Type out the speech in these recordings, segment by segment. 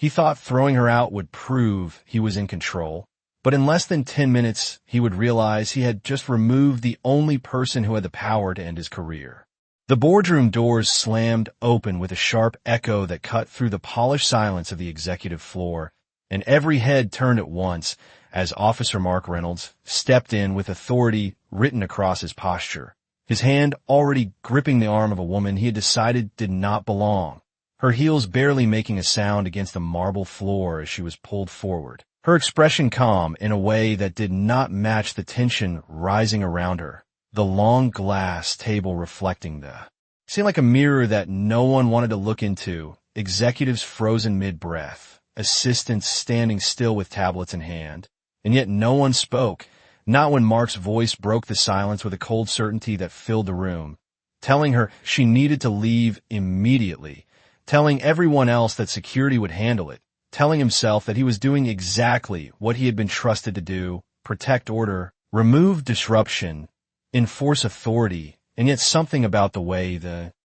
He thought throwing her out would prove he was in control, but in less than 10 minutes, he would realize he had just removed the only person who had the power to end his career. The boardroom doors slammed open with a sharp echo that cut through the polished silence of the executive floor, and every head turned at once as Officer Mark Reynolds stepped in with authority written across his posture, his hand already gripping the arm of a woman he had decided did not belong, her heels barely making a sound against the marble floor as she was pulled forward, her expression calm in a way that did not match the tension rising around her, the long glass table reflecting seemed like a mirror that no one wanted to look into, executives frozen mid-breath, assistants standing still with tablets in hand, and yet no one spoke, not when Mark's voice broke the silence with a cold certainty that filled the room, telling her she needed to leave immediately, telling everyone else that security would handle it, telling himself that he was doing exactly what he had been trusted to do, protect order, remove disruption, enforce authority, and yet something about the way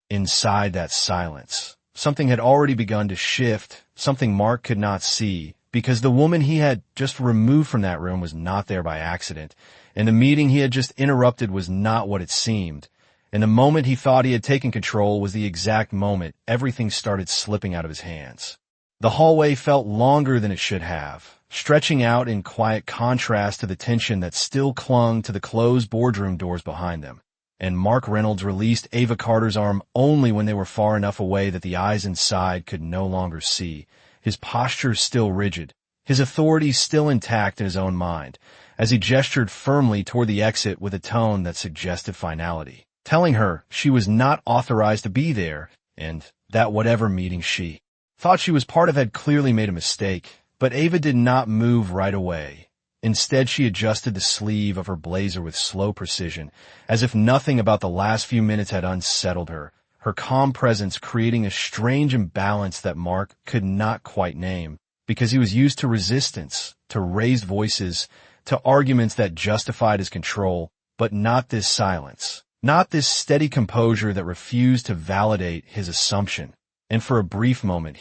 inside that silence, something had already begun to shift, something Mark could not see, because the woman he had just removed from that room was not there by accident, and the meeting he had just interrupted was not what it seemed, and the moment he thought he had taken control was the exact moment everything started slipping out of his hands. The hallway felt longer than it should have, stretching out in quiet contrast to the tension that still clung to the closed boardroom doors behind them, and Mark Reynolds released Ava Carter's arm only when they were far enough away that the eyes inside could no longer see, his posture still rigid, his authority still intact in his own mind, as he gestured firmly toward the exit with a tone that suggested finality, telling her she was not authorized to be there, and that whatever meeting she thought she was part of had clearly made a mistake. But Ava did not move right away. Instead, she adjusted the sleeve of her blazer with slow precision, as if nothing about the last few minutes had unsettled her, her calm presence creating a strange imbalance that Mark could not quite name, because he was used to resistance, to raised voices, to arguments that justified his control, but not this silence, not this steady composure that refused to validate his assumption. And for a brief moment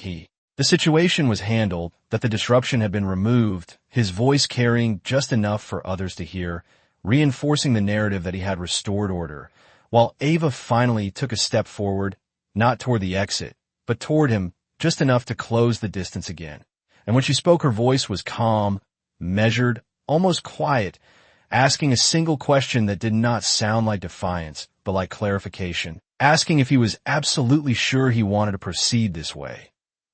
the situation was handled, that the disruption had been removed, his voice carrying just enough for others to hear, reinforcing the narrative that he had restored order, while Ava finally took a step forward, not toward the exit, but toward him, just enough to close the distance again. And when she spoke, her voice was calm, measured, almost quiet, asking a single question that did not sound like defiance, but like clarification, asking if he was absolutely sure he wanted to proceed this way.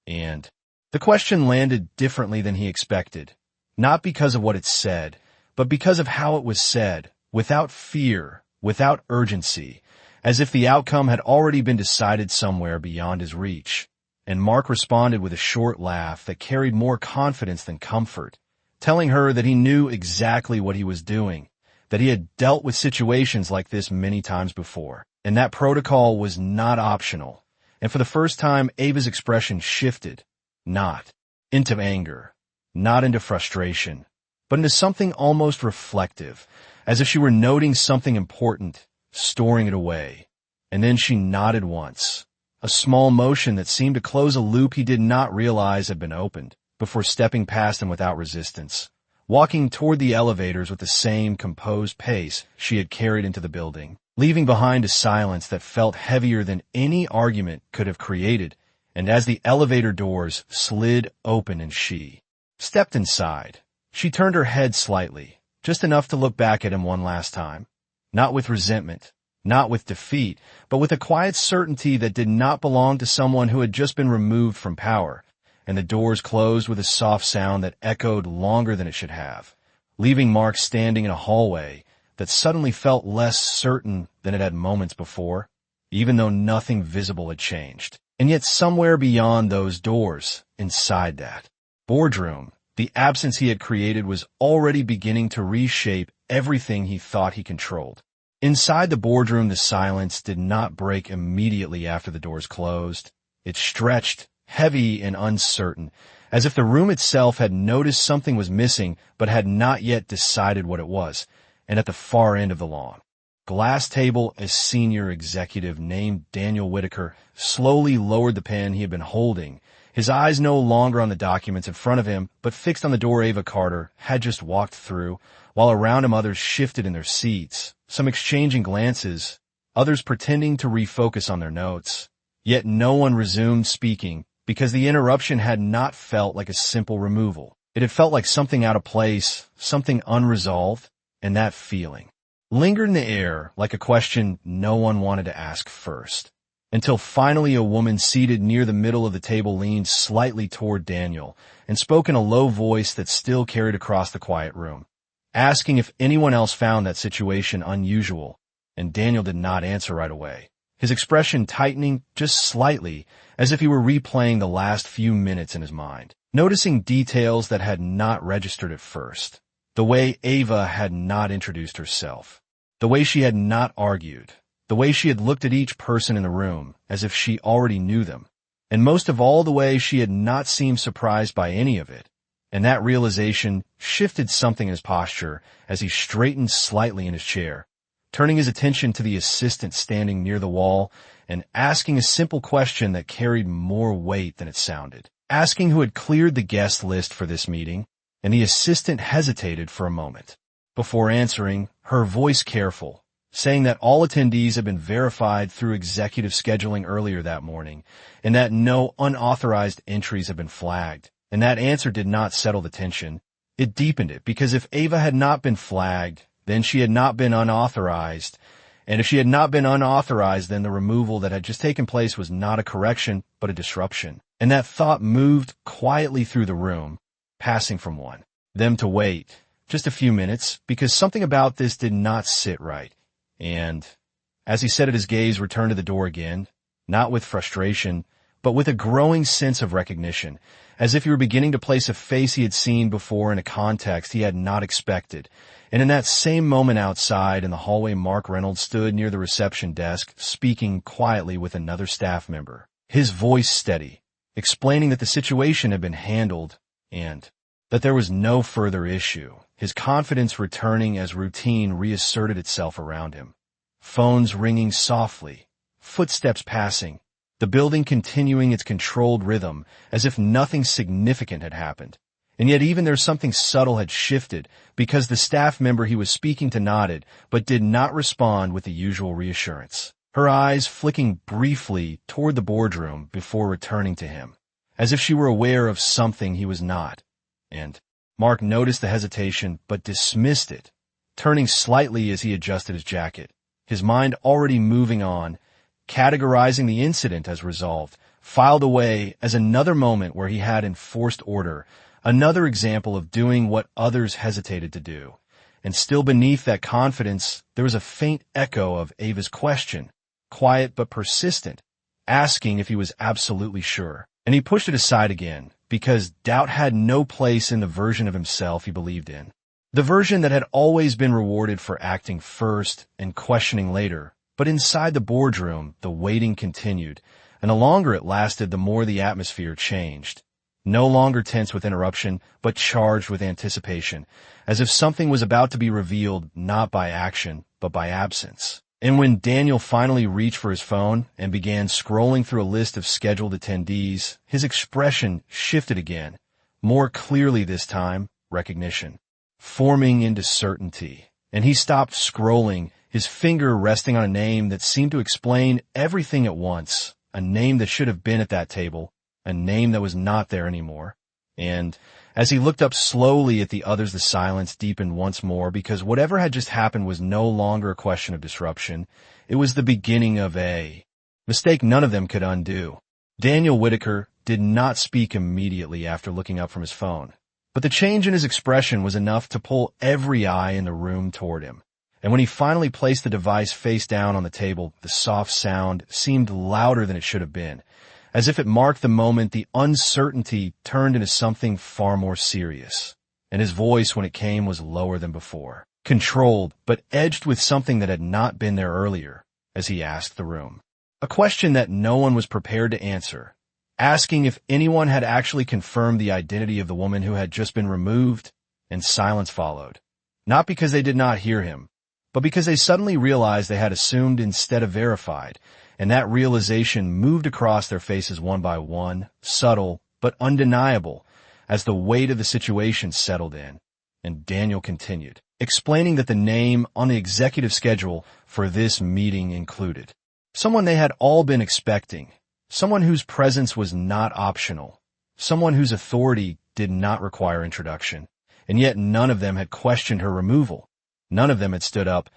And the question landed differently than he expected, not because of what it said, but because of how it was said, without fear, without urgency, as if the outcome had already been decided somewhere beyond his reach. And Mark responded with a short laugh that carried more confidence than comfort, telling her that he knew exactly what he was doing, that he had dealt with situations like this many times before, and that protocol was not optional. And for the first time, Ava's expression shifted, not into anger, not into frustration, but into something almost reflective, as if she were noting something important, storing it away. And then she nodded once, a small motion that seemed to close a loop he did not realize had been opened, before stepping past him without resistance, walking toward the elevators with the same composed pace she had carried into the building, leaving behind a silence that felt heavier than any argument could have created. And as the elevator doors slid open and she stepped inside, she turned her head slightly, just enough to look back at him one last time, not with resentment, not with defeat, but with a quiet certainty that did not belong to someone who had just been removed from power. And the doors closed with a soft sound that echoed longer than it should have, leaving Mark standing in a hallway that suddenly felt less certain than it had moments before, even though nothing visible had changed. And yet somewhere beyond those doors, inside that boardroom, the absence he had created was already beginning to reshape everything he thought he controlled. Inside the boardroom, the silence did not break immediately after the doors closed. It stretched, heavy and uncertain, as if the room itself had noticed something was missing but had not yet decided what it was. And at the far end of the lawn, glass table, a senior executive named Daniel Whitaker slowly lowered the pen he had been holding his eyes no longer on the documents in front of him, but fixed on the door Ava Carter had just walked through, while around him others shifted in their seats, some exchanging glances, others pretending to refocus on their notes. Yet no one resumed speaking, because the interruption had not felt like a simple removal. It had felt like something out of place, something unresolved, and that feeling lingered in the air like a question no one wanted to ask first. Until finally a woman seated near the middle of the table leaned slightly toward Daniel and spoke in a low voice that still carried across the quiet room, asking if anyone else found that situation unusual, and Daniel did not answer right away, his expression tightening just slightly as if he were replaying the last few minutes in his mind, noticing details that had not registered at first. The way Ava had not introduced herself, the way she had not argued, the way she had looked at each person in the room as if she already knew them, and most of all the way she had not seemed surprised by any of it. And that realization shifted something in his posture as he straightened slightly in his chair, turning his attention to the assistant standing near the wall and asking a simple question that carried more weight than it sounded, asking who had cleared the guest list for this meeting, and the assistant hesitated for a moment before answering, her voice careful, saying that all attendees had been verified through executive scheduling earlier that morning, and that no unauthorized entries had been flagged. And that answer did not settle the tension. It deepened it, because if Ava had not been flagged, then she had not been unauthorized. And if she had not been unauthorized, then the removal that had just taken place was not a correction, but a disruption. And that thought moved quietly through the room, passing from them to wait just a few minutes, because something about this did not sit right. And as he said it, his gaze returned to the door again, not with frustration, but with a growing sense of recognition, as if he were beginning to place a face he had seen before in a context he had not expected. And in that same moment outside in the hallway, Mark Reynolds stood near the reception desk, speaking quietly with another staff member, his voice steady, explaining that the situation had been handled and that there was no further issue, his confidence returning as routine reasserted itself around him. Phones ringing softly, footsteps passing, the building continuing its controlled rhythm as if nothing significant had happened. And yet even there something subtle had shifted, because the staff member he was speaking to nodded, but did not respond with the usual reassurance, her eyes flicking briefly toward the boardroom before returning to him, as if she were aware of something he was not. And Mark noticed the hesitation, but dismissed it, turning slightly as he adjusted his jacket, his mind already moving on, categorizing the incident as resolved, filed away as another moment where he had enforced order, another example of doing what others hesitated to do. And still beneath that confidence, there was a faint echo of Ava's question, quiet but persistent, asking if he was absolutely sure. And he pushed it aside again, because doubt had no place in the version of himself he believed in. The version that had always been rewarded for acting first and questioning later. But inside the boardroom, the waiting continued, and the longer it lasted, the more the atmosphere changed. No longer tense with interruption, but charged with anticipation, as if something was about to be revealed not by action, but by absence. And when Daniel finally reached for his phone and began scrolling through a list of scheduled attendees, his expression shifted again, more clearly this time, recognition, forming into certainty. And he stopped scrolling, his finger resting on a name that seemed to explain everything at once, a name that should have been at that table, a name that was not there anymore. And as he looked up slowly at the others, the silence deepened once more, because whatever had just happened was no longer a question of disruption. It was the beginning of a mistake none of them could undo. Daniel Whitaker did not speak immediately after looking up from his phone, but the change in his expression was enough to pull every eye in the room toward him. And when he finally placed the device face down on the table, the soft sound seemed louder than it should have been. As if it marked the moment the uncertainty turned into something far more serious. And his voice, when it came, was lower than before, controlled, but edged with something that had not been there earlier, as he asked the room. A question that no one was prepared to answer, asking if anyone had actually confirmed the identity of the woman who had just been removed, and silence followed. Not because they did not hear him, but because they suddenly realized they had assumed instead of verified, and that realization moved across their faces one by one, subtle but undeniable as the weight of the situation settled in. And Daniel continued, explaining that the name on the executive schedule for this meeting included someone they had all been expecting, someone whose presence was not optional, someone whose authority did not require introduction, and yet none of them had questioned her removal. None of them had stood up.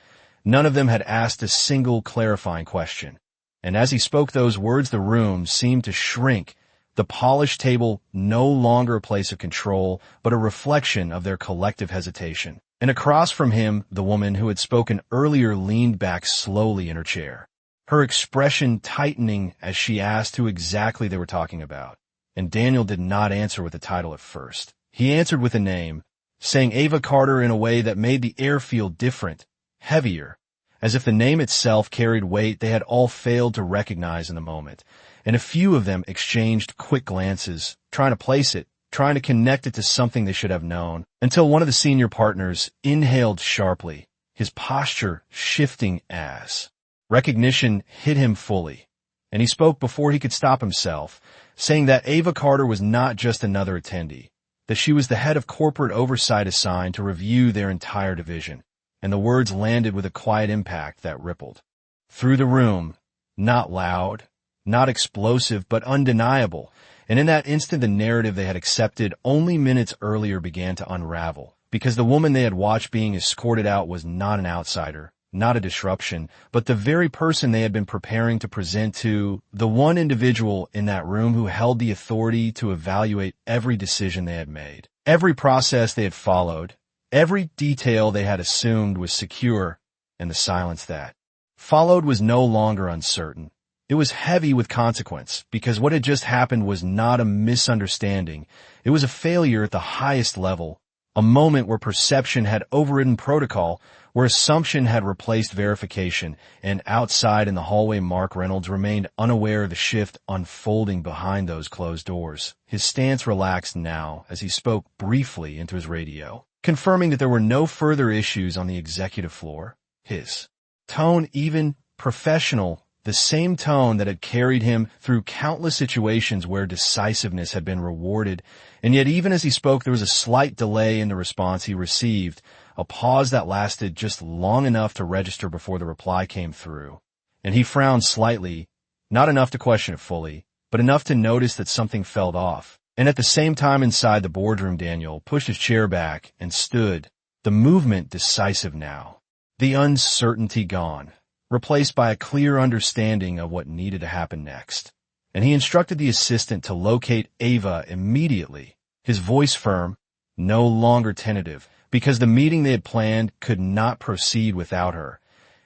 None of them had asked a single clarifying question. And as he spoke those words, the room seemed to shrink, the polished table no longer a place of control, but a reflection of their collective hesitation. And across from him, the woman who had spoken earlier leaned back slowly in her chair, her expression tightening as she asked who exactly they were talking about. And Daniel did not answer with a title at first. He answered with a name, saying Ava Carter in a way that made the air feel different, heavier, as if the name itself carried weight they had all failed to recognize in the moment. And a few of them exchanged quick glances, trying to place it, trying to connect it to something they should have known, until one of the senior partners inhaled sharply, his posture shifting as recognition hit him fully. And he spoke before he could stop himself, saying that Ava Carter was not just another attendee, that she was the head of corporate oversight assigned to review their entire division. And the words landed with a quiet impact that rippled through the room, not loud, not explosive, but undeniable. And in that instant, the narrative they had accepted only minutes earlier began to unravel, because the woman they had watched being escorted out was not an outsider, not a disruption, but the very person they had been preparing to present to, the one individual in that room who held the authority to evaluate every decision they had made, every process they had followed, every detail they had assumed was secure, and the silence that followed was no longer uncertain. It was heavy with consequence, because what had just happened was not a misunderstanding. It was a failure at the highest level, a moment where perception had overridden protocol, where assumption had replaced verification, and outside in the hallway Mark Reynolds remained unaware of the shift unfolding behind those closed doors. His stance relaxed now as he spoke briefly into his radio, confirming that there were no further issues on the executive floor. His tone, even professional, the same tone that had carried him through countless situations where decisiveness had been rewarded. And yet even as he spoke, there was a slight delay in the response he received, a pause that lasted just long enough to register before the reply came through. And he frowned slightly, not enough to question it fully, but enough to notice that something felt off. And at the same time inside the boardroom, Daniel pushed his chair back and stood, the movement decisive now, the uncertainty gone, replaced by a clear understanding of what needed to happen next. And he instructed the assistant to locate Ava immediately, his voice firm, no longer tentative, because the meeting they had planned could not proceed without her.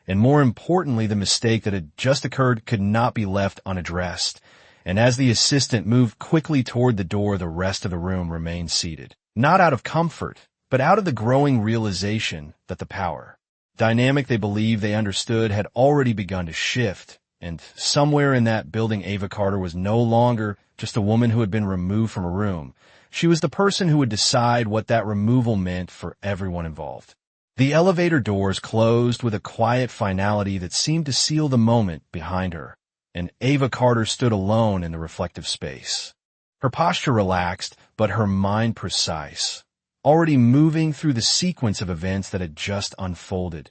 And more importantly, the mistake that had just occurred could not be left unaddressed. And as the assistant moved quickly toward the door, the rest of the room remained seated, not out of comfort, but out of the growing realization that the power dynamic they believed they understood had already begun to shift, and somewhere in that building Ava Carter was no longer just a woman who had been removed from a room. She was the person who would decide what that removal meant for everyone involved. The elevator doors closed with a quiet finality that seemed to seal the moment behind her, and Ava Carter stood alone in the reflective space. Her posture relaxed, but her mind precise, already moving through the sequence of events that had just unfolded,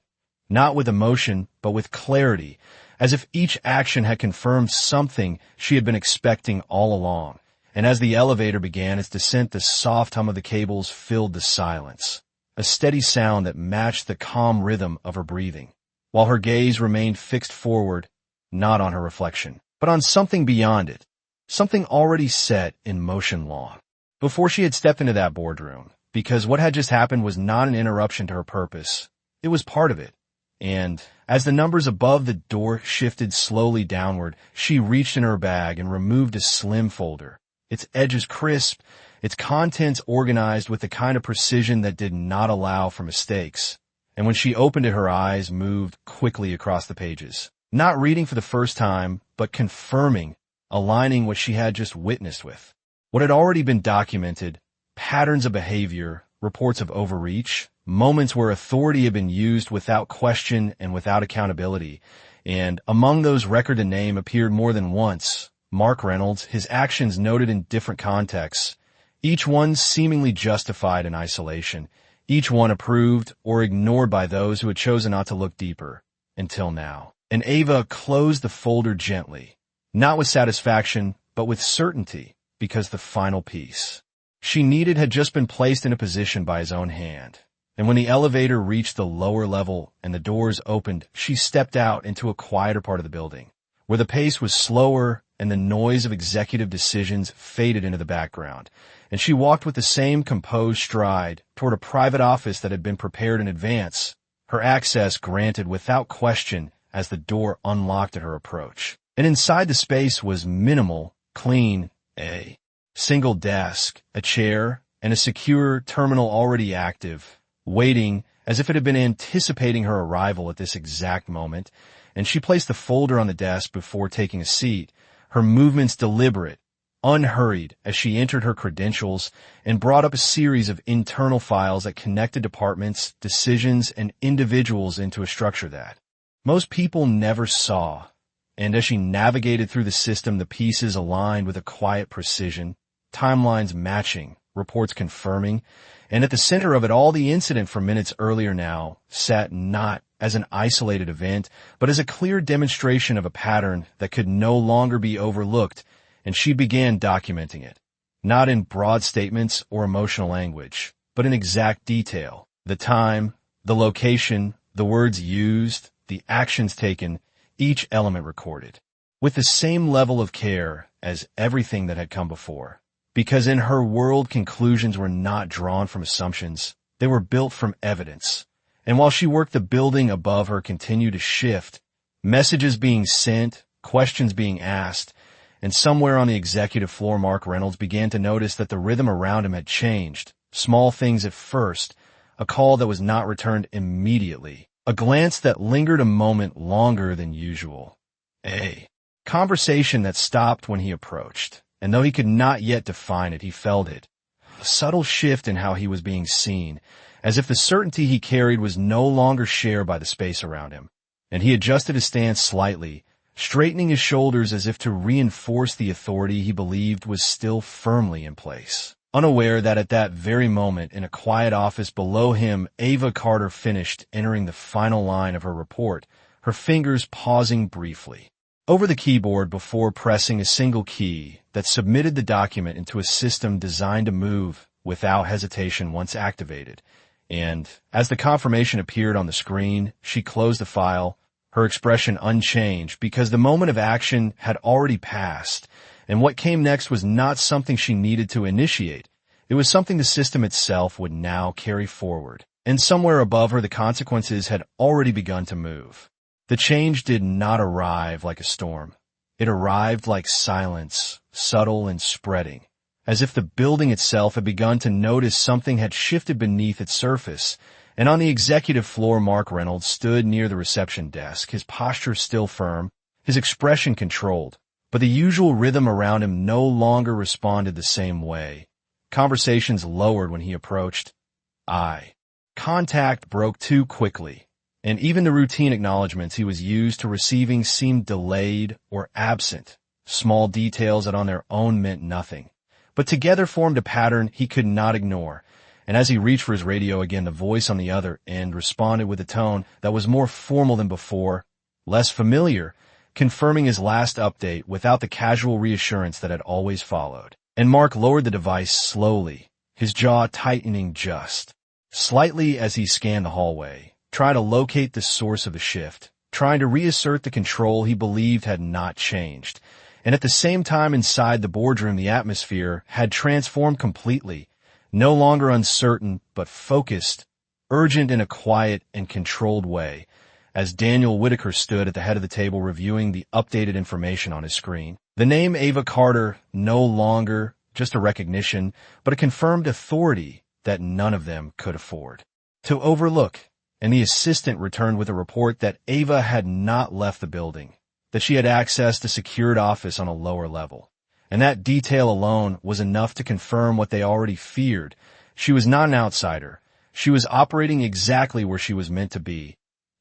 not with emotion, but with clarity, as if each action had confirmed something she had been expecting all along. And as the elevator began its descent, the soft hum of the cables filled the silence, a steady sound that matched the calm rhythm of her breathing, while her gaze remained fixed forward, not on her reflection, but on something beyond it, something already set in motion long before she had stepped into that boardroom. Because what had just happened was not an interruption to her purpose. It was part of it. And as the numbers above the door shifted slowly downward, she reached in her bag and removed a slim folder, its edges crisp, its contents organized with the kind of precision that did not allow for mistakes. And when she opened it, her eyes moved quickly across the pages, not reading for the first time, but confirming, aligning what she had just witnessed with what had already been documented. Patterns of behavior, reports of overreach, moments where authority had been used without question and without accountability. And among those, record and name appeared more than once, Mark Reynolds, his actions noted in different contexts, each one seemingly justified in isolation, each one approved or ignored by those who had chosen not to look deeper, until now. And Ava closed the folder gently, not with satisfaction, but with certainty, because the final piece she needed had just been placed in a position by his own hand. And when the elevator reached the lower level and the doors opened, she stepped out into a quieter part of the building, where the pace was slower and the noise of executive decisions faded into the background. And she walked with the same composed stride toward a private office that had been prepared in advance, her access granted without question as the door unlocked at her approach. And inside the space was minimal, clean, a single desk, a chair, and a secure terminal already active, waiting as if it had been anticipating her arrival at this exact moment. And she placed the folder on the desk before taking a seat, her movements deliberate, unhurried as she entered her credentials and brought up a series of internal files that connected departments, decisions, and individuals into a structure that most people never saw. And as she navigated through the system, the pieces aligned with a quiet precision, timelines matching, reports confirming, and at the center of it all, the incident from minutes earlier now sat not as an isolated event, but as a clear demonstration of a pattern that could no longer be overlooked, and she began documenting it, not in broad statements or emotional language, but in exact detail. The time, the location, the words used, the actions taken, each element recorded, with the same level of care as everything that had come before. Because in her world, conclusions were not drawn from assumptions, they were built from evidence. And while she worked, the building above her continued to shift, messages being sent, questions being asked, and somewhere on the executive floor, Mark Reynolds began to notice that the rhythm around him had changed. Small things at first, a call that was not returned immediately, a glance that lingered a moment longer than usual, a conversation that stopped when he approached. And though he could not yet define it, he felt it. A subtle shift in how he was being seen, as if the certainty he carried was no longer shared by the space around him. And he adjusted his stance slightly, straightening his shoulders as if to reinforce the authority he believed was still firmly in place. Unaware that at that very moment, in a quiet office below him, Ava Carter finished entering the final line of her report, her fingers pausing briefly over the keyboard before pressing a single key that submitted the document into a system designed to move without hesitation once activated. And as the confirmation appeared on the screen, she closed the file, her expression unchanged because the moment of action had already passed, and what came next was not something she needed to initiate. It was something the system itself would now carry forward. And somewhere above her, the consequences had already begun to move. The change did not arrive like a storm. It arrived like silence, subtle and spreading, as if the building itself had begun to notice something had shifted beneath its surface. And on the executive floor, Mark Reynolds stood near the reception desk, his posture still firm, his expression controlled, but the usual rhythm around him no longer responded the same way. Conversations lowered when he approached. Eye contact broke too quickly, and even the routine acknowledgments he was used to receiving seemed delayed or absent. Small details that on their own meant nothing, but together formed a pattern he could not ignore. And as he reached for his radio again, the voice on the other end responded with a tone that was more formal than before, less familiar, confirming his last update without the casual reassurance that had always followed. And Mark lowered the device slowly, his jaw tightening just slightly as he scanned the hallway, trying to locate the source of the shift, trying to reassert the control he believed had not changed. And at the same time, inside the boardroom, the atmosphere had transformed completely, no longer uncertain, but focused, urgent in a quiet and controlled way, as Daniel Whitaker stood at the head of the table reviewing the updated information on his screen. The name Ava Carter no longer just a recognition, but a confirmed authority that none of them could afford to overlook. And the assistant returned with a report that Ava had not left the building, that she had accessed a secured office on a lower level. And that detail alone was enough to confirm what they already feared. She was not an outsider. She was operating exactly where she was meant to be.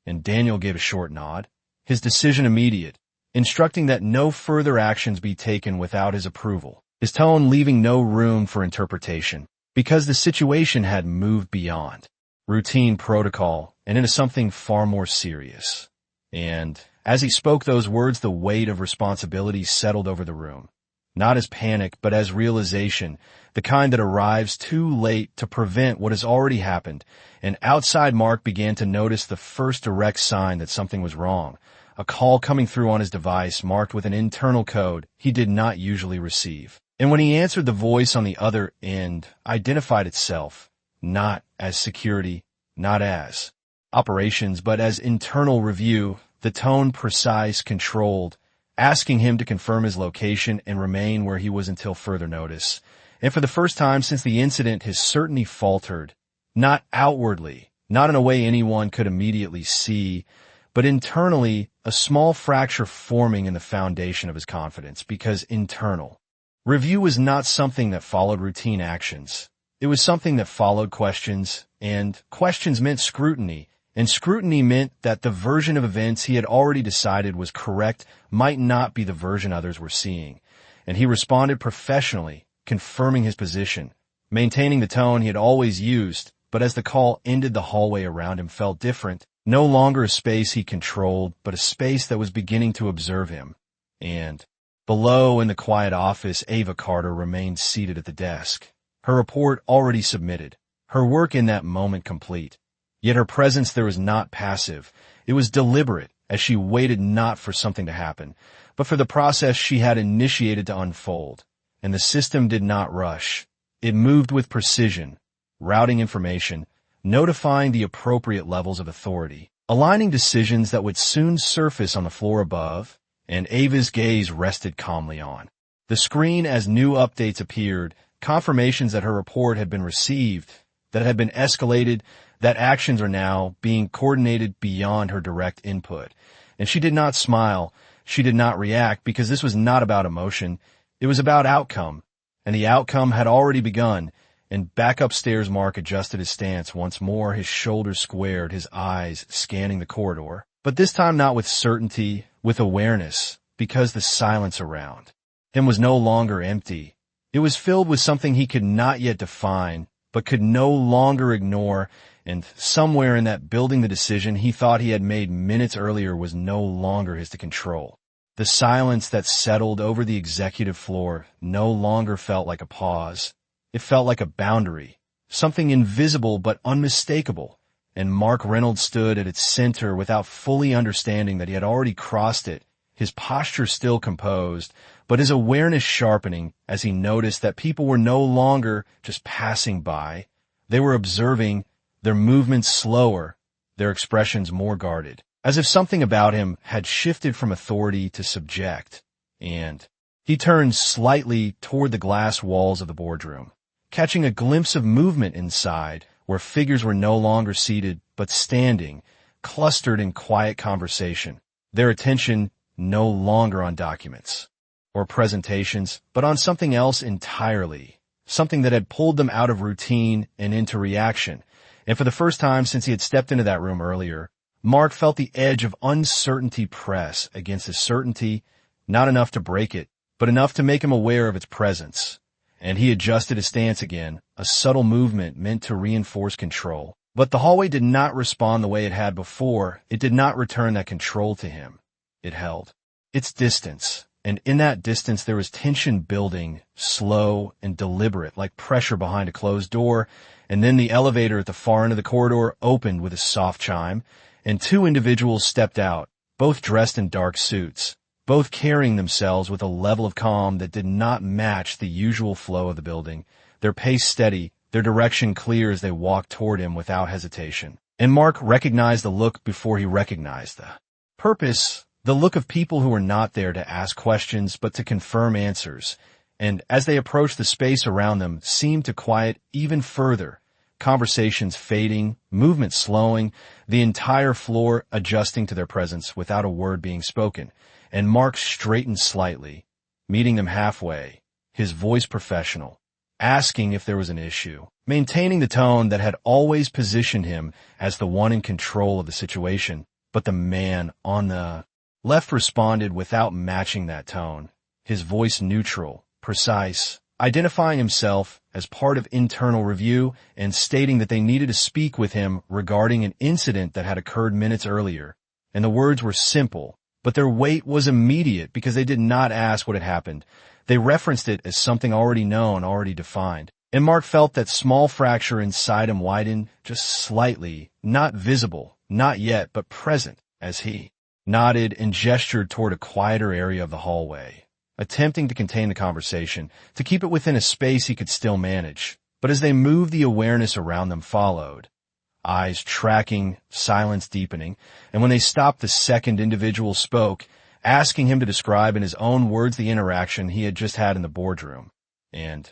And Daniel gave a short nod, his decision immediate. instructing that no further actions be taken without his approval, his tone leaving no room for interpretation, because the situation had moved beyond routine protocol and into something far more serious. And as he spoke those words, the weight of responsibility settled over the room, not as panic, but as realization, the kind that arrives too late to prevent what has already happened. And outside, Mark began to notice the first direct sign that something was wrong, a call coming through on his device marked with an internal code he did not usually receive. And when he answered, the voice on the other end identified itself not as security, not as operations, but as internal review, the tone precise, controlled, asking him to confirm his location and remain where he was until further notice. And for the first time since the incident, his certainty faltered, not outwardly, not in a way anyone could immediately see, but internally, a small fracture forming in the foundation of his confidence, because internal review was not something that followed routine actions. It was something that followed questions, and questions meant scrutiny, and scrutiny meant that the version of events he had already decided was correct might not be the version others were seeing. And he responded professionally, confirming his position, maintaining the tone he had always used, but as the call ended, the hallway around him felt different, no longer a space he controlled, but a space that was beginning to observe him. And below, in the quiet office, Ava Carter remained seated at the desk, her report already submitted, her work in that moment complete. Yet her presence there was not passive. It was deliberate, as she waited not for something to happen, but for the process she had initiated to unfold. And the system did not rush. It moved with precision, routing information, notifying the appropriate levels of authority, aligning decisions that would soon surface on the floor above, and Ava's gaze rested calmly on the screen as new updates appeared, confirmations that her report had been received, that it had been escalated, that actions are now being coordinated beyond her direct input. And she did not smile, she did not react, because this was not about emotion, it was about outcome, and the outcome had already begun. And back upstairs, Mark adjusted his stance once more, his shoulders squared, his eyes scanning the corridor. But this time not with certainty, with awareness, because the silence around him was no longer empty. It was filled with something he could not yet define, but could no longer ignore, and somewhere in that building, the decision he thought he had made minutes earlier was no longer his to control. The silence that settled over the executive floor no longer felt like a pause. It felt like a boundary, something invisible but unmistakable, and Mark Reynolds stood at its center without fully understanding that he had already crossed it, his posture still composed, but his awareness sharpening as he noticed that people were no longer just passing by. They were observing, their movements slower, their expressions more guarded, as if something about him had shifted from authority to subject. And he turned slightly toward the glass walls of the boardroom, catching a glimpse of movement inside, where figures were no longer seated, but standing, clustered in quiet conversation, their attention no longer on documents or presentations, but on something else entirely, something that had pulled them out of routine and into reaction. And for the first time since he had stepped into that room earlier, Mark felt the edge of uncertainty press against his certainty, not enough to break it, but enough to make him aware of its presence. And he adjusted his stance again, a subtle movement meant to reinforce control. But the hallway did not respond the way it had before. It did not return that control to him. It held its distance, and in that distance there was tension building, slow and deliberate, like pressure behind a closed door. And then the elevator at the far end of the corridor opened with a soft chime, and two individuals stepped out, both dressed in dark suits, both carrying themselves with a level of calm that did not match the usual flow of the building, their pace steady, their direction clear as they walked toward him without hesitation. And Mark recognized the look before he recognized the purpose, the look of people who were not there to ask questions but to confirm answers. And as they approached, the space around them seemed to quiet even further, conversations fading, movement slowing, the entire floor adjusting to their presence without a word being spoken. And Mark straightened slightly, meeting them halfway, his voice professional, asking if there was an issue, maintaining the tone that had always positioned him as the one in control of the situation, but the man on the Left responded without matching that tone, his voice neutral, precise, identifying himself as part of internal review and stating that they needed to speak with him regarding an incident that had occurred minutes earlier. And the words were simple, but their weight was immediate because they did not ask what had happened. They referenced it as something already known, already defined. And Mark felt that small fracture inside him widen just slightly, not visible, not yet, but present, as he nodded and gestured toward a quieter area of the hallway, attempting to contain the conversation, to keep it within a space he could still manage. But as they moved, the awareness around them followed. Eyes tracking, silence deepening, and when they stopped, the second individual spoke, asking him to describe in his own words the interaction he had just had in the boardroom. And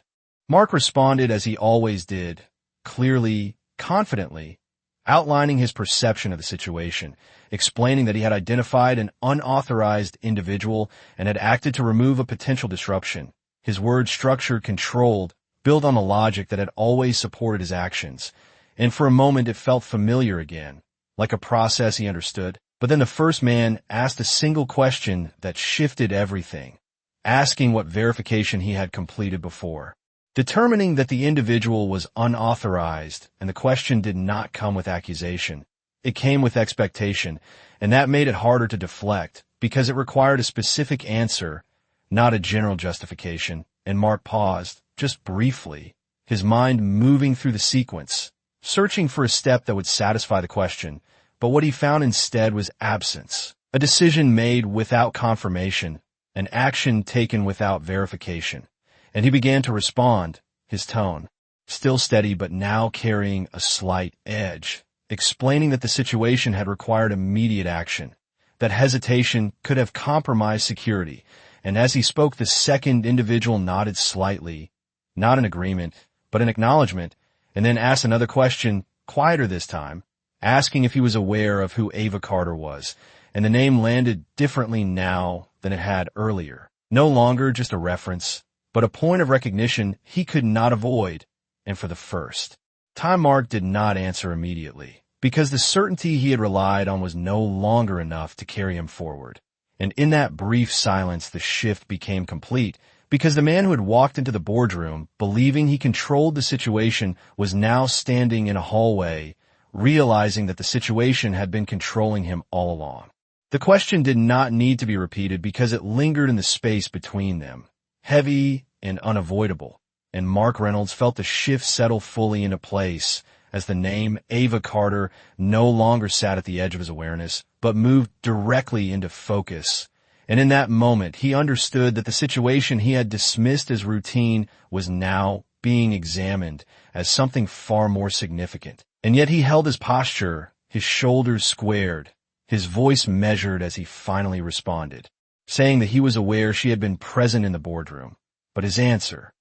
Mark responded as he always did, clearly, confidently, outlining his perception of the situation, explaining that he had identified an unauthorized individual and had acted to remove a potential disruption. His words structured, controlled, built on the logic that had always supported his actions. And for a moment it felt familiar again, like a process he understood. But then the first man asked a single question that shifted everything, asking what verification he had completed before. Determining that the individual was unauthorized, and the question did not come with accusation. It came with expectation, and that made it harder to deflect, because it required a specific answer, not a general justification. And Mark paused, just briefly, his mind moving through the sequence, searching for a step that would satisfy the question. But what he found instead was absence, a decision made without confirmation, an action taken without verification. And he began to respond, his tone, still steady but now carrying a slight edge, explaining that the situation had required immediate action, that hesitation could have compromised security. And as he spoke, the second individual nodded slightly, not in agreement, but in acknowledgement, and then asked another question, quieter this time, asking if he was aware of who Ava Carter was, and the name landed differently now than it had earlier. No longer just a reference, but a point of recognition he could not avoid, and for the first time Mark did not answer immediately, because the certainty he had relied on was no longer enough to carry him forward. And in that brief silence the shift became complete, because the man who had walked into the boardroom, believing he controlled the situation, was now standing in a hallway, realizing that the situation had been controlling him all along. The question did not need to be repeated because it lingered in the space between them, heavy and unavoidable, and Mark Reynolds felt the shift settle fully into place as the name Ava Carter no longer sat at the edge of his awareness, but moved directly into focus. And in that moment, he understood that the situation he had dismissed as routine was now being examined as something far more significant. And yet he held his posture, his shoulders squared, his voice measured as he finally responded, saying that he was aware she had been present in the boardroom. But his answer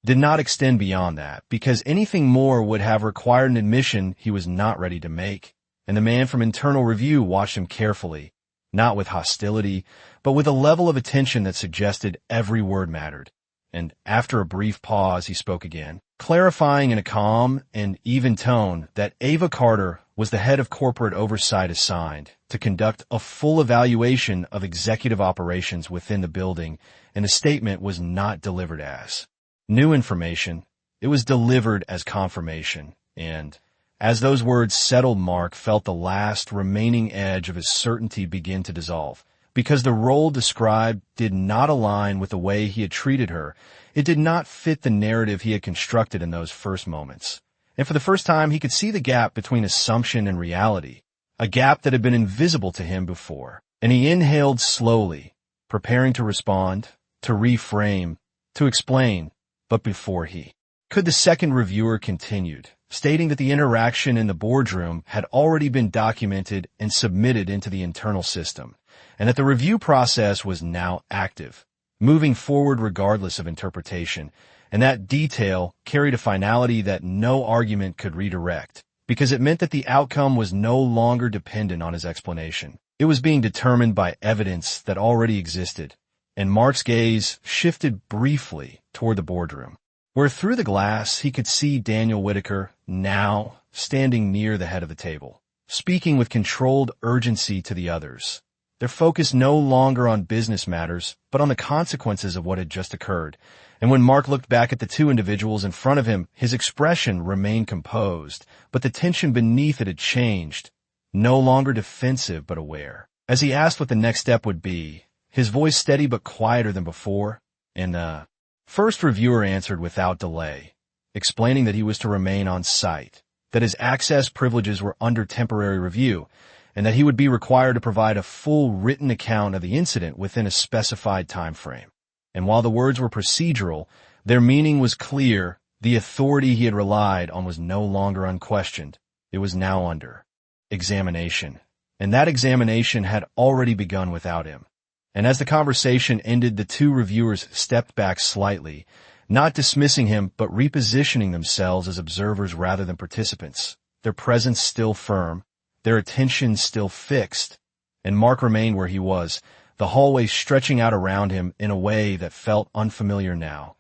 did not extend beyond that, because anything more would have required an admission he was not ready to make. And the man from internal review watched him carefully, not with hostility, but with a level of attention that suggested every word mattered. And after a brief pause, he spoke again, clarifying in a calm and even tone that Ava Carter was the head of corporate oversight assigned to conduct a full evaluation of executive operations within the building, and the statement was not delivered as new information. It was delivered as confirmation. And as those words settled, Mark felt the last remaining edge of his certainty begin to dissolve, because the role described did not align with the way he had treated her. It did not fit the narrative he had constructed in those first moments. And for the first time, he could see the gap between assumption and reality, a gap that had been invisible to him before. And he inhaled slowly, preparing to respond, to reframe, to explain. But before he could, the second reviewer continued, stating that the interaction in the boardroom had already been documented and submitted into the internal system, and that the review process was now active, moving forward regardless of interpretation, and that detail carried a finality that no argument could redirect, because it meant that the outcome was no longer dependent on his explanation. It was being determined by evidence that already existed. And Mark's gaze shifted briefly toward the boardroom, where through the glass he could see Daniel Whitaker, now standing near the head of the table, speaking with controlled urgency to the others, their focus no longer on business matters, but on the consequences of what had just occurred. And when Mark looked back at the two individuals in front of him, his expression remained composed, but the tension beneath it had changed, no longer defensive but aware. As he asked what the next step would be, his voice steady but quieter than before, and the first reviewer answered without delay, explaining that he was to remain on site, that his access privileges were under temporary review, and that he would be required to provide a full written account of the incident within a specified time frame. And while the words were procedural, their meaning was clear. The authority he had relied on was no longer unquestioned. It was now under examination. And that examination had already begun without him. And as the conversation ended, the two reviewers stepped back slightly, not dismissing him, but repositioning themselves as observers rather than participants, their presence still firm, their attention still fixed. And Mark remained where he was, the hallway stretching out around him in a way that felt unfamiliar now,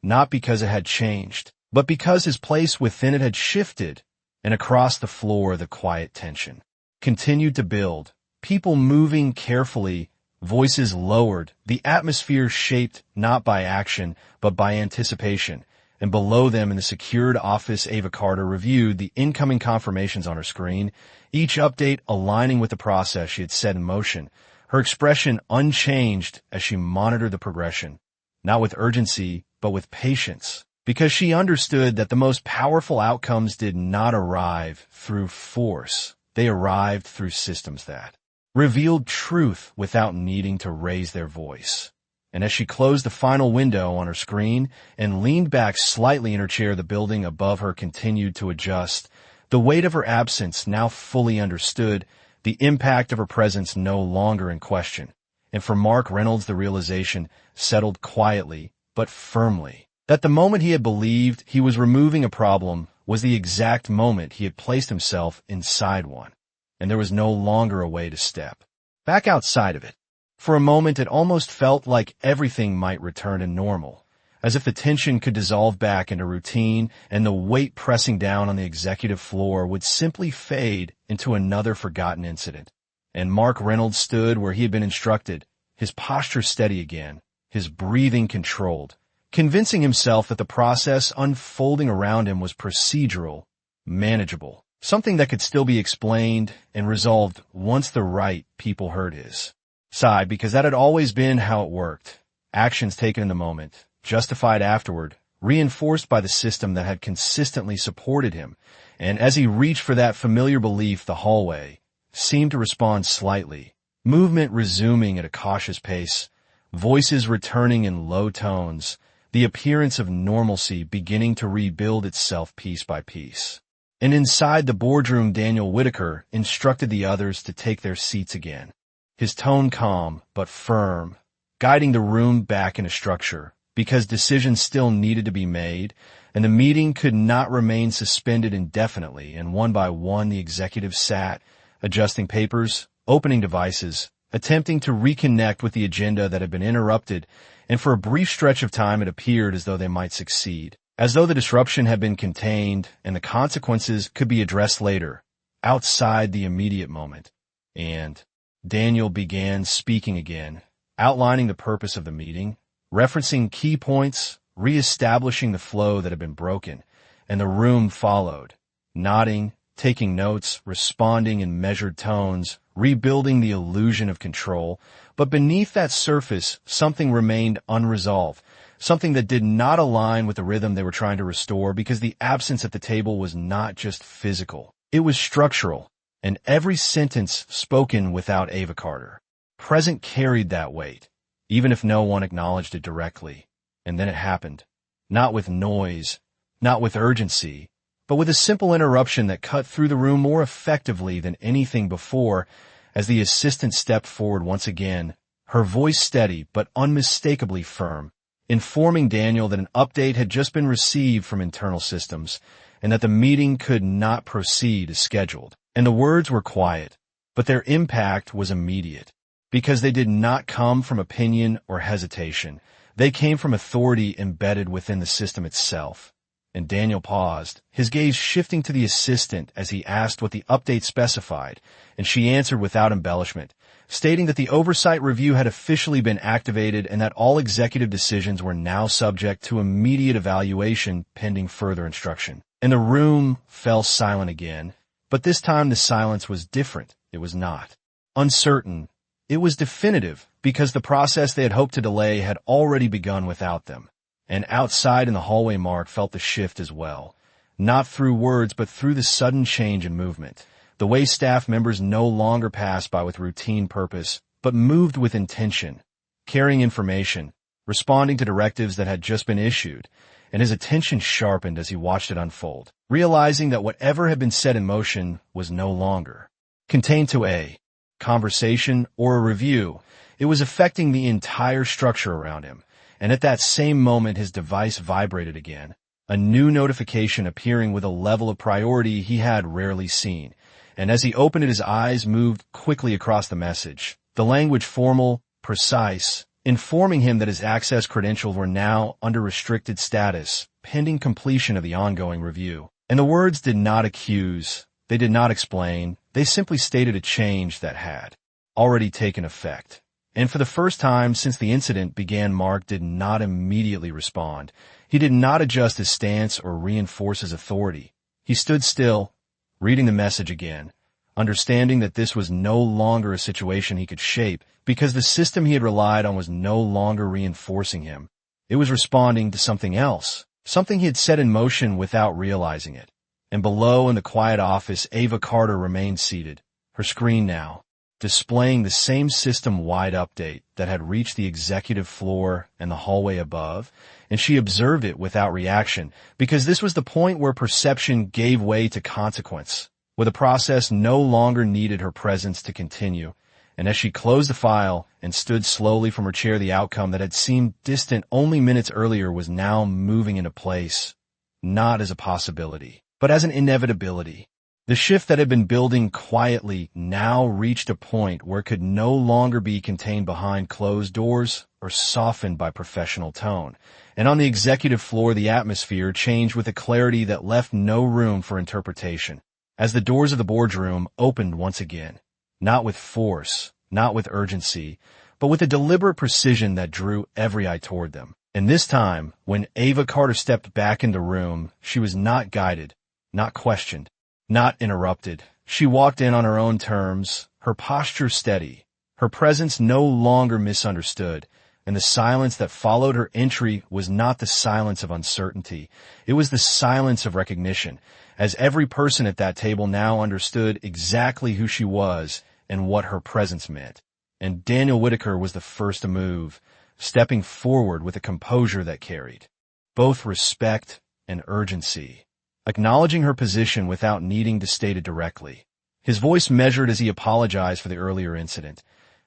not because it had changed, but because his place within it had shifted, and across the floor the quiet tension continued to build, people moving carefully, voices lowered, the atmosphere shaped not by action, but by anticipation, and below them in the secured office Ava Carter reviewed the incoming confirmations on her screen, each update aligning with the process she had set in motion, her expression unchanged as she monitored the progression, not with urgency, but with patience, because she understood that the most powerful outcomes did not arrive through force. They arrived through systems that revealed truth without needing to raise their voice. And as she closed the final window on her screen and leaned back slightly in her chair, the building above her continued to adjust, the weight of her absence now fully understood, the impact of her presence no longer in question. And for Mark Reynolds, the realization settled quietly but firmly that the moment he had believed he was removing a problem was the exact moment he had placed himself inside one, and there was no longer a way to step back outside of it. For a moment, it almost felt like everything might return to normal, as if the tension could dissolve back into routine and the weight pressing down on the executive floor would simply fade into another forgotten incident. And Mark Reynolds stood where he had been instructed, his posture steady again, his breathing controlled, convincing himself that the process unfolding around him was procedural, manageable, something that could still be explained and resolved once the right people heard his side, because that had always been how it worked. Actions taken in the moment, justified afterward, reinforced by the system that had consistently supported him. And as he reached for that familiar belief, the hallway seemed to respond slightly, movement resuming at a cautious pace, voices returning in low tones, the appearance of normalcy beginning to rebuild itself piece by piece. And inside the boardroom, Daniel Whitaker instructed the others to take their seats again, his tone calm but firm, guiding the room back into structure, because decisions still needed to be made, and the meeting could not remain suspended indefinitely. And one by one the executives sat, adjusting papers, opening devices, attempting to reconnect with the agenda that had been interrupted, and for a brief stretch of time it appeared as though they might succeed, as though the disruption had been contained and the consequences could be addressed later, outside the immediate moment. And Daniel began speaking again, outlining the purpose of the meeting, referencing key points, re-establishing the flow that had been broken, and the room followed, nodding, taking notes, responding in measured tones, rebuilding the illusion of control. But beneath that surface, something remained unresolved, something that did not align with the rhythm they were trying to restore, because the absence at the table was not just physical. It was structural, and every sentence spoken without Ava Carter present carried that weight, even if no one acknowledged it directly. And then it happened, not with noise, not with urgency, but with a simple interruption that cut through the room more effectively than anything before. As the assistant stepped forward once again, her voice steady but unmistakably firm, informing Daniel that an update had just been received from internal systems and that the meeting could not proceed as scheduled. And the words were quiet, but their impact was immediate, because they did not come from opinion or hesitation. They came from authority embedded within the system itself. And Daniel paused, his gaze shifting to the assistant as he asked what the update specified, and she answered without embellishment, stating that the oversight review had officially been activated and that all executive decisions were now subject to immediate evaluation pending further instruction. And the room fell silent again, but this time the silence was different. It was not uncertain. It was definitive, because the process they had hoped to delay had already begun without them. And outside in the hallway, Mark felt the shift as well. Not through words, but through the sudden change in movement. The way staff members no longer passed by with routine purpose, but moved with intention, carrying information, responding to directives that had just been issued, and his attention sharpened as he watched it unfold, realizing that whatever had been set in motion was no longer contained to a conversation or a review. It was affecting the entire structure around him, and at that same moment his device vibrated again, a new notification appearing with a level of priority he had rarely seen. And as he opened it, his eyes moved quickly across the message, the language formal, precise, informing him that his access credentials were now under restricted status, pending completion of the ongoing review. And the words did not accuse, they did not explain, they simply stated a change that had already taken effect. And for the first time since the incident began, Mark did not immediately respond. He did not adjust his stance or reinforce his authority. He stood still, reading the message again, understanding that this was no longer a situation he could shape, because the system he had relied on was no longer reinforcing him. It was responding to something else, something he had set in motion without realizing it. And below in the quiet office, Ava Carter remained seated, her screen now displaying the same system-wide update that had reached the executive floor and the hallway above, and she observed it without reaction, because this was the point where perception gave way to consequence, where the process no longer needed her presence to continue. And as she closed the file and stood slowly from her chair, the outcome that had seemed distant only minutes earlier was now moving into place, not as a possibility, but as an inevitability. The shift that had been building quietly now reached a point where it could no longer be contained behind closed doors or softened by professional tone. And on the executive floor, the atmosphere changed with a clarity that left no room for interpretation. As the doors of the boardroom opened once again, not with force, not with urgency, but with a deliberate precision that drew every eye toward them. And this time, when Ava Carter stepped back into the room, she was not guided, not questioned, not interrupted. She walked in on her own terms, her posture steady, her presence no longer misunderstood, and the silence that followed her entry was not the silence of uncertainty. It was the silence of recognition, as every person at that table now understood exactly who she was and what her presence meant. And Daniel Whitaker was the first to move, stepping forward with a composure that carried both respect and urgency, acknowledging her position without needing to state it directly. His voice measured as he apologized for the earlier incident,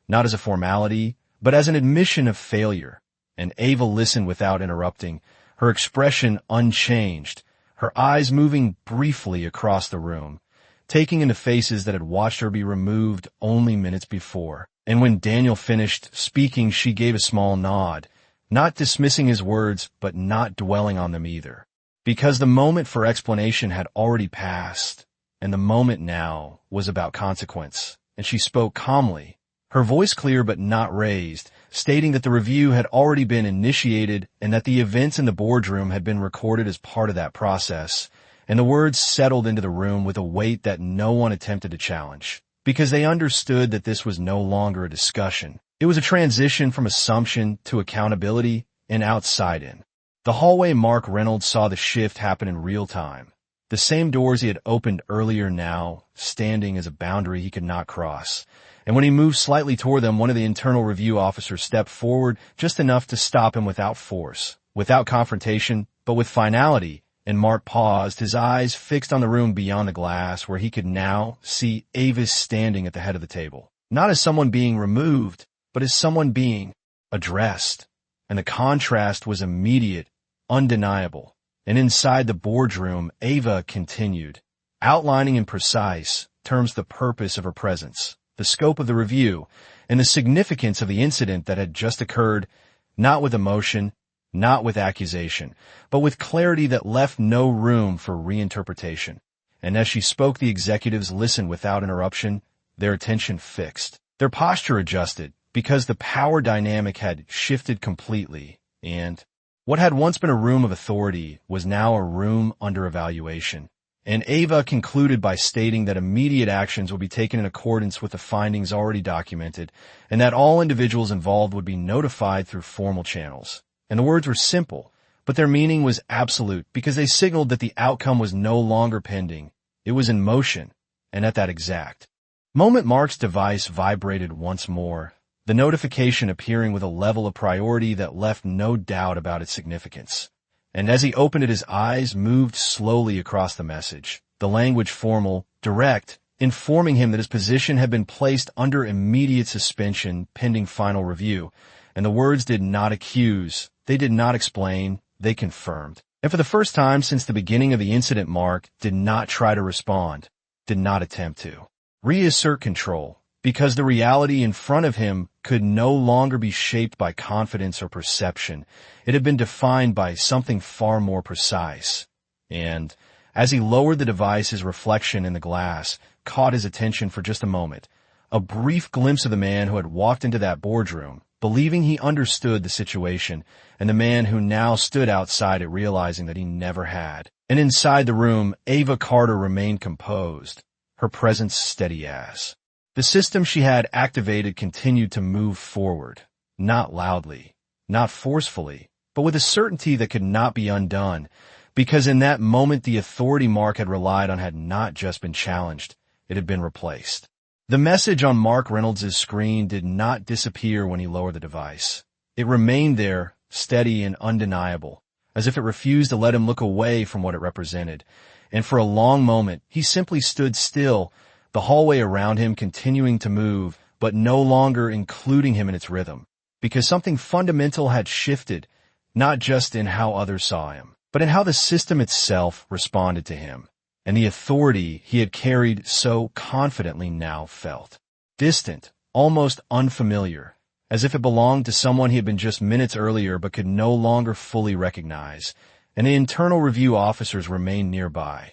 not as a formality, but as an admission of failure. And Ava listened without interrupting, her expression unchanged, her eyes moving briefly across the room, taking in the faces that had watched her be removed only minutes before. And when Daniel finished speaking, she gave a small nod, not dismissing his words, but not dwelling on them either. Because the moment for explanation had already passed, and the moment now was about consequence. And she spoke calmly, her voice clear but not raised, stating that the review had already been initiated and that the events in the boardroom had been recorded as part of that process. And the words settled into the room with a weight that no one attempted to challenge, because they understood that this was no longer a discussion. It was a transition from assumption to accountability and outside in. The hallway, Mark Reynolds saw the shift happen in real time. The same doors he had opened earlier now, standing as a boundary he could not cross. And when he moved slightly toward them, one of the internal review officers stepped forward just enough to stop him without force, without confrontation, but with finality. And Mark paused, his eyes fixed on the room beyond the glass, where he could now see Avis standing at the head of the table. Not as someone being removed, but as someone being addressed. And the contrast was immediate, undeniable. And inside the boardroom, Ava continued, outlining in precise terms the purpose of her presence, the scope of the review, and the significance of the incident that had just occurred, not with emotion, not with accusation, but with clarity that left no room for reinterpretation. And as she spoke, the executives listened without interruption, their attention fixed. Their posture adjusted because the power dynamic had shifted completely, and what had once been a room of authority was now a room under evaluation. And Ava concluded by stating that immediate actions would be taken in accordance with the findings already documented, and that all individuals involved would be notified through formal channels. And the words were simple, but their meaning was absolute because they signaled that the outcome was no longer pending. It was in motion, and at that exact moment Mark's device vibrated once more, the notification appearing with a level of priority that left no doubt about its significance. And as he opened it, his eyes moved slowly across the message, the language formal, direct, informing him that his position had been placed under immediate suspension pending final review. And the words did not accuse, they did not explain, they confirmed. And for the first time since the beginning of the incident, Mark did not try to respond, did not attempt to reassert control, because the reality in front of him could no longer be shaped by confidence or perception. It had been defined by something far more precise. And as he lowered the device, his reflection in the glass caught his attention for just a moment. A brief glimpse of the man who had walked into that boardroom, believing he understood the situation, and the man who now stood outside it, realizing that he never had. And inside the room, Ava Carter remained composed, her presence steady as. The system she had activated continued to move forward, not loudly, not forcefully, but with a certainty that could not be undone, because in that moment the authority Mark had relied on had not just been challenged, it had been replaced. The message on Mark Reynolds' screen did not disappear when he lowered the device. It remained there, steady and undeniable, as if it refused to let him look away from what it represented. And for a long moment, he simply stood still, the hallway around him continuing to move, but no longer including him in its rhythm, because something fundamental had shifted, not just in how others saw him, but in how the system itself responded to him. And the authority he had carried so confidently now felt distant, almost unfamiliar, as if it belonged to someone he had been just minutes earlier but could no longer fully recognize. And the internal review officers remained nearby,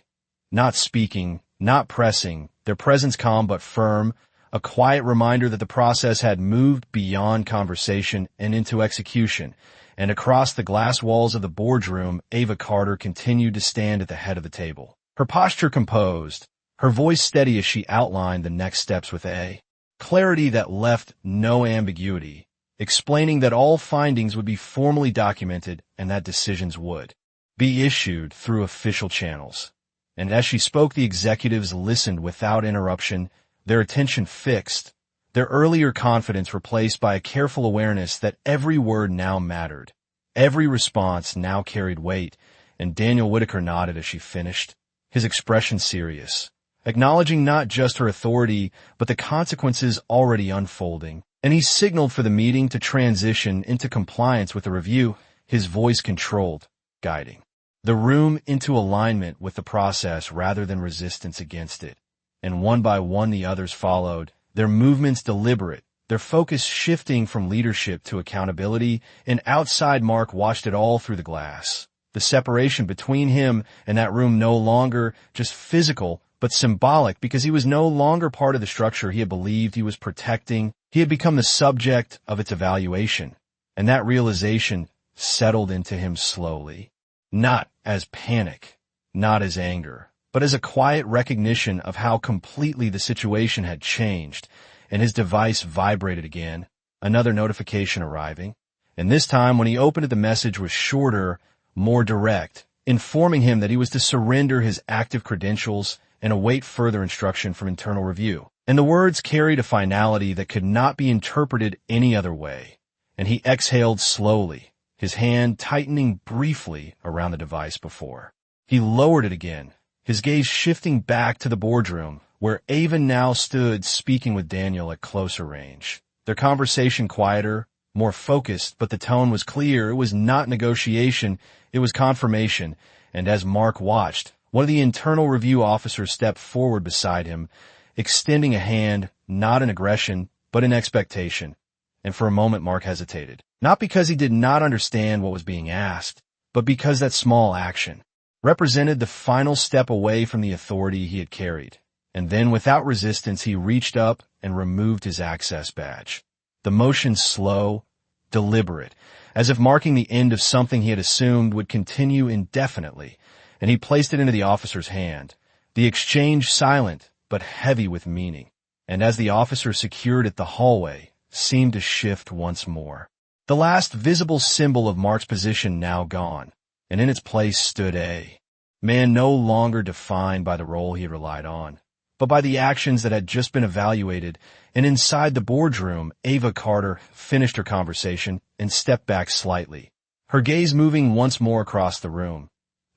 not speaking, not pressing, their presence calm but firm, a quiet reminder that the process had moved beyond conversation and into execution. And across the glass walls of the boardroom, Ava Carter continued to stand at the head of the table, her posture composed, her voice steady as she outlined the next steps with a clarity that left no ambiguity, explaining that all findings would be formally documented and that decisions would be issued through official channels. And as she spoke, the executives listened without interruption, their attention fixed, their earlier confidence replaced by a careful awareness that every word now mattered. Every response now carried weight, and Daniel Whitaker nodded as she finished, his expression serious, acknowledging not just her authority, but the consequences already unfolding. And he signaled for the meeting to transition into compliance with the review, his voice controlled, guiding the room into alignment with the process rather than resistance against it. And one by one the others followed, their movements deliberate, their focus shifting from leadership to accountability, and outside Mark watched it all through the glass. The separation between him and that room no longer just physical, but symbolic, because he was no longer part of the structure he had believed he was protecting. He had become the subject of its evaluation, and that realization settled into him slowly. Not as panic, not as anger, but as a quiet recognition of how completely the situation had changed, and his device vibrated again, another notification arriving. And this time, when he opened it, the message was shorter, more direct, informing him that he was to surrender his active credentials and await further instruction from internal review. And the words carried a finality that could not be interpreted any other way. And he exhaled slowly, his hand tightening briefly around the device before he lowered it again, his gaze shifting back to the boardroom, where Ava now stood speaking with Daniel at closer range. Their conversation quieter, more focused, but the tone was clear. It was not negotiation, it was confirmation. And as Mark watched, one of the internal review officers stepped forward beside him, extending a hand, not in aggression, but in expectation. And for a moment Mark hesitated, not because he did not understand what was being asked, but because that small action represented the final step away from the authority he had carried. And then, without resistance, he reached up and removed his access badge. The motion slow, deliberate, as if marking the end of something he had assumed would continue indefinitely, and he placed it into the officer's hand. The exchange silent, but heavy with meaning, and as the officer secured it, the hallway seemed to shift once more. The last visible symbol of Mark's position now gone, and in its place stood a man no longer defined by the role he had relied on, but by the actions that had just been evaluated. And inside the boardroom, Ava Carter finished her conversation and stepped back slightly, her gaze moving once more across the room,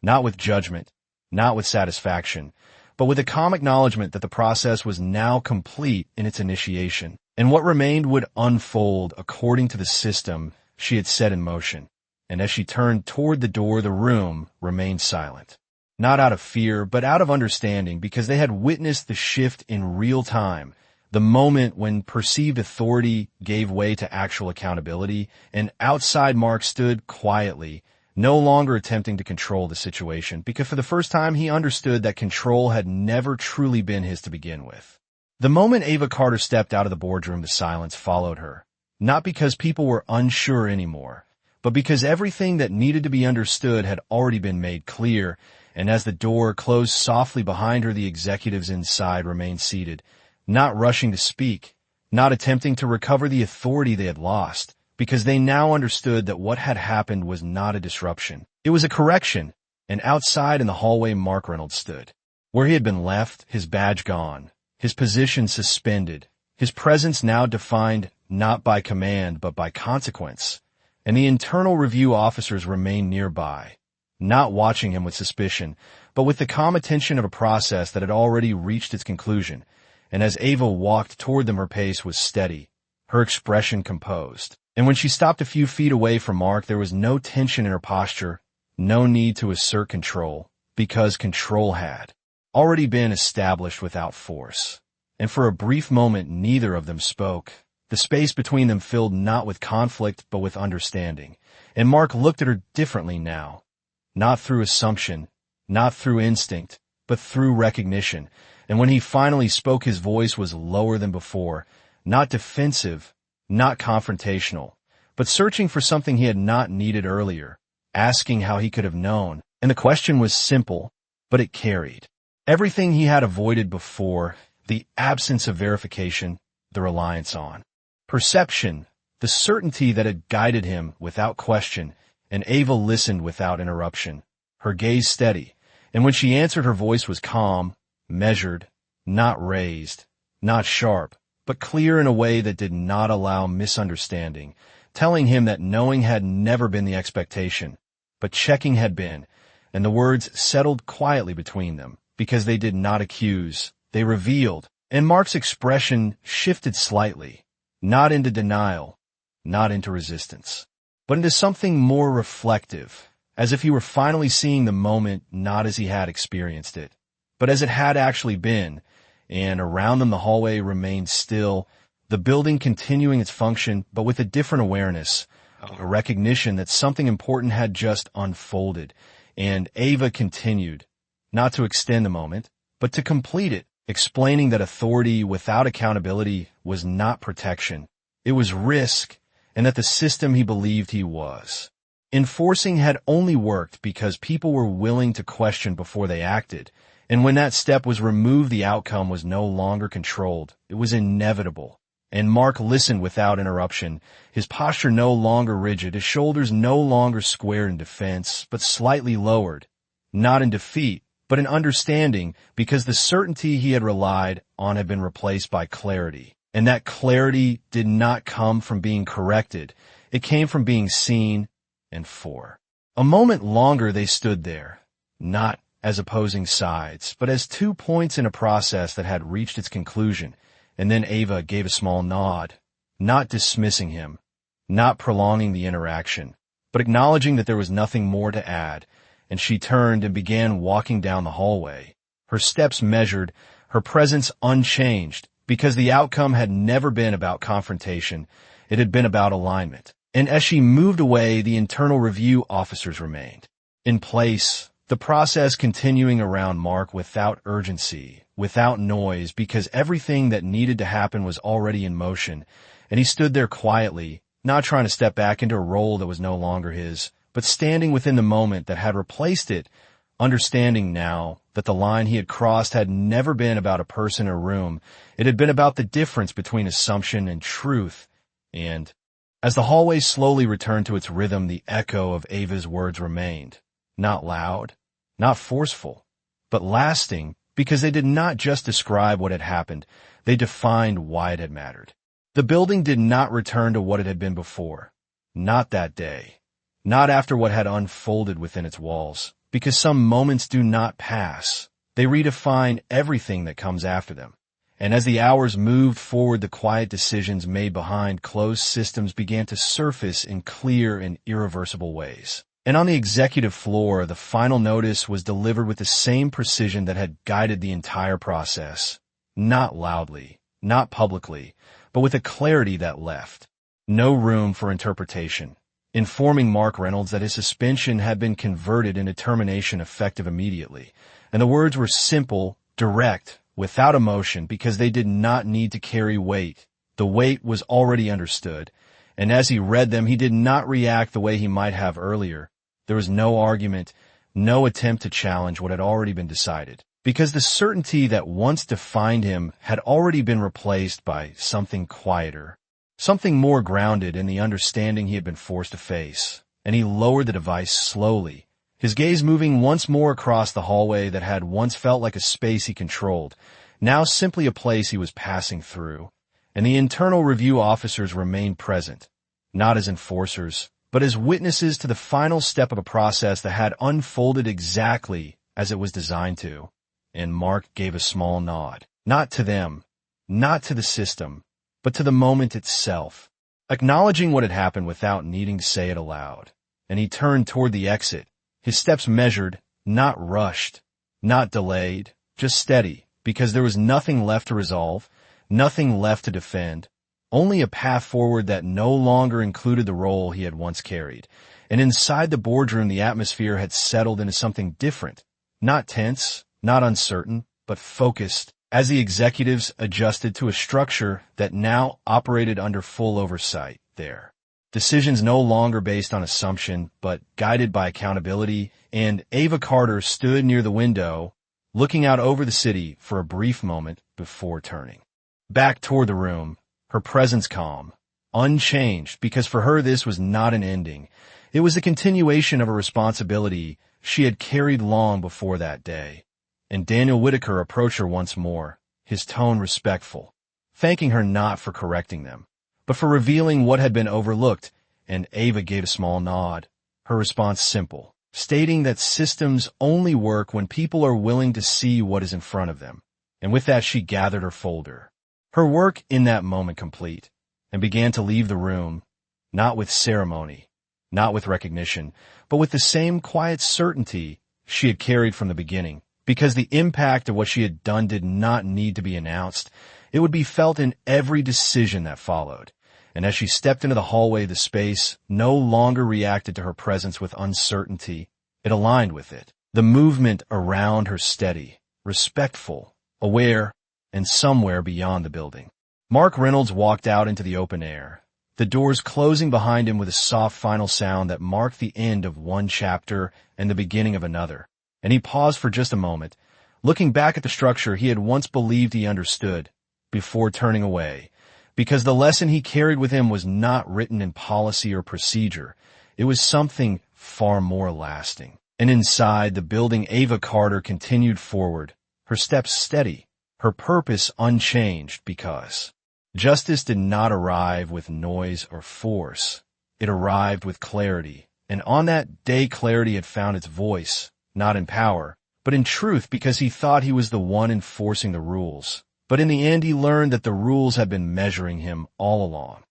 not with judgment, not with satisfaction, but with a calm acknowledgement that the process was now complete in its initiation, and what remained would unfold according to the system she had set in motion. And as she turned toward the door, the room remained silent. Not out of fear, but out of understanding, because they had witnessed the shift in real time, the moment when perceived authority gave way to actual accountability, and outside Mark stood quietly, no longer attempting to control the situation, because for the first time he understood that control had never truly been his to begin with. The moment Ava Carter stepped out of the boardroom, the silence followed her, not because people were unsure anymore, but because everything that needed to be understood had already been made clear. And as the door closed softly behind her, the executives inside remained seated, not rushing to speak, not attempting to recover the authority they had lost, because they now understood that what had happened was not a disruption. It was a correction. And outside in the hallway, Mark Reynolds stood, where he had been left, his badge gone, his position suspended, his presence now defined not by command but by consequence. And the internal review officers remained nearby, not watching him with suspicion, but with the calm attention of a process that had already reached its conclusion. And as Ava walked toward them, her pace was steady, her expression composed. And when she stopped a few feet away from Mark, there was no tension in her posture, no need to assert control, because control had already been established without force. And for a brief moment, neither of them spoke. The space between them filled not with conflict, but with understanding. And Mark looked at her differently now, not through assumption, not through instinct, but through recognition. And when he finally spoke, his voice was lower than before, not defensive, not confrontational, but searching for something he had not needed earlier, asking how he could have known. And the question was simple, but it carried everything he had avoided before: the absence of verification, the reliance on perception, the certainty that had guided him without question. And Ava listened without interruption, her gaze steady. And when she answered, her voice was calm, measured, not raised, not sharp, but clear in a way that did not allow misunderstanding, telling him that knowing had never been the expectation, but checking had been. And the words settled quietly between them, because they did not accuse, they revealed. And Mark's expression shifted slightly, not into denial, not into resistance, but into something more reflective, as if he were finally seeing the moment not as he had experienced it, but as it had actually been. And around them the hallway remained still, the building continuing its function, but with a different awareness, a recognition that something important had just unfolded. And Ava continued, not to extend the moment, but to complete it, explaining that authority without accountability was not protection. It was risk, and that the system he believed he was enforcing had only worked because people were willing to question before they acted. And when that step was removed, the outcome was no longer controlled. It was inevitable. And Mark listened without interruption, his posture no longer rigid, his shoulders no longer squared in defense, but slightly lowered, not in defeat, but in understanding, because the certainty he had relied on had been replaced by clarity. And that clarity did not come from being corrected. It came from being seen. And for a moment longer they stood there, not as opposing sides, but as 2 points in a process that had reached its conclusion. And then Ava gave a small nod, not dismissing him, not prolonging the interaction, but acknowledging that there was nothing more to add. And she turned and began walking down the hallway, her steps measured, her presence unchanged, because the outcome had never been about confrontation. It had been about alignment. And as she moved away, the internal review officers remained in place, The process continuing around Mark without urgency, without noise, because everything that needed to happen was already in motion, and he stood there quietly, not trying to step back into a role that was no longer his, but standing within the moment that had replaced it, understanding now that the line he had crossed had never been about a person or room. It had been about the difference between assumption and truth. And as the hallway slowly returned to its rhythm, the echo of Ava's words remained. Not loud, not forceful, but lasting, because they did not just describe what had happened, they defined why it had mattered. The building did not return to what it had been before. Not that day. Not after what had unfolded within its walls, because some moments do not pass. They redefine everything that comes after them. And as the hours moved forward, the quiet decisions made behind closed systems began to surface in clear and irreversible ways. And on the executive floor, the final notice was delivered with the same precision that had guided the entire process. Not loudly, not publicly, but with a clarity that left no room for interpretation, informing Mark Reynolds that his suspension had been converted into termination effective immediately. And the words were simple, direct, without emotion, because they did not need to carry weight. The weight was already understood, and as he read them, he did not react the way he might have earlier. There was no argument, no attempt to challenge what had already been decided, because the certainty that once defined him had already been replaced by something quieter, something more grounded in the understanding he had been forced to face. And he lowered the device slowly, his gaze moving once more across the hallway that had once felt like a space he controlled, now simply a place he was passing through. And the internal review officers remained present, not as enforcers, but as witnesses to the final step of a process that had unfolded exactly as it was designed to. And Mark gave a small nod, not to them, not to the system, but to the moment itself, acknowledging what had happened without needing to say it aloud. And he turned toward the exit, his steps measured, not rushed, not delayed, just steady, because there was nothing left to resolve, nothing left to defend, only a path forward that no longer included the role he had once carried. And inside the boardroom, the atmosphere had settled into something different, not tense, not uncertain, but focused, as the executives adjusted to a structure that now operated under full oversight there. Decisions no longer based on assumption, but guided by accountability, and Ava Carter stood near the window, looking out over the city for a brief moment before turning back toward the room, her presence calm, unchanged, because for her this was not an ending. It was the continuation of a responsibility she had carried long before that day. And Daniel Whitaker approached her once more, his tone respectful, thanking her not for correcting them, but for revealing what had been overlooked, and Ava gave a small nod, her response simple, stating that systems only work when people are willing to see what is in front of them. And with that, she gathered her folder, her work in that moment complete, and began to leave the room, not with ceremony, not with recognition, but with the same quiet certainty she had carried from the beginning, because the impact of what she had done did not need to be announced. It would be felt in every decision that followed. And as she stepped into the hallway, the space no longer reacted to her presence with uncertainty. It aligned with it. The movement around her steady, respectful, aware, and somewhere beyond the building. Mark Reynolds walked out into the open air, the doors closing behind him with a soft final sound that marked the end of one chapter and the beginning of another. And he paused for just a moment, looking back at the structure he had once believed he understood, before turning away, because the lesson he carried with him was not written in policy or procedure. It was something far more lasting. And inside the building, Ava Carter continued forward, her steps steady, her purpose unchanged, because justice did not arrive with noise or force. It arrived with clarity. And on that day, clarity had found its voice, not in power, but in truth, because he thought he was the one enforcing the rules. But in the end, he learned that the rules had been measuring him all along.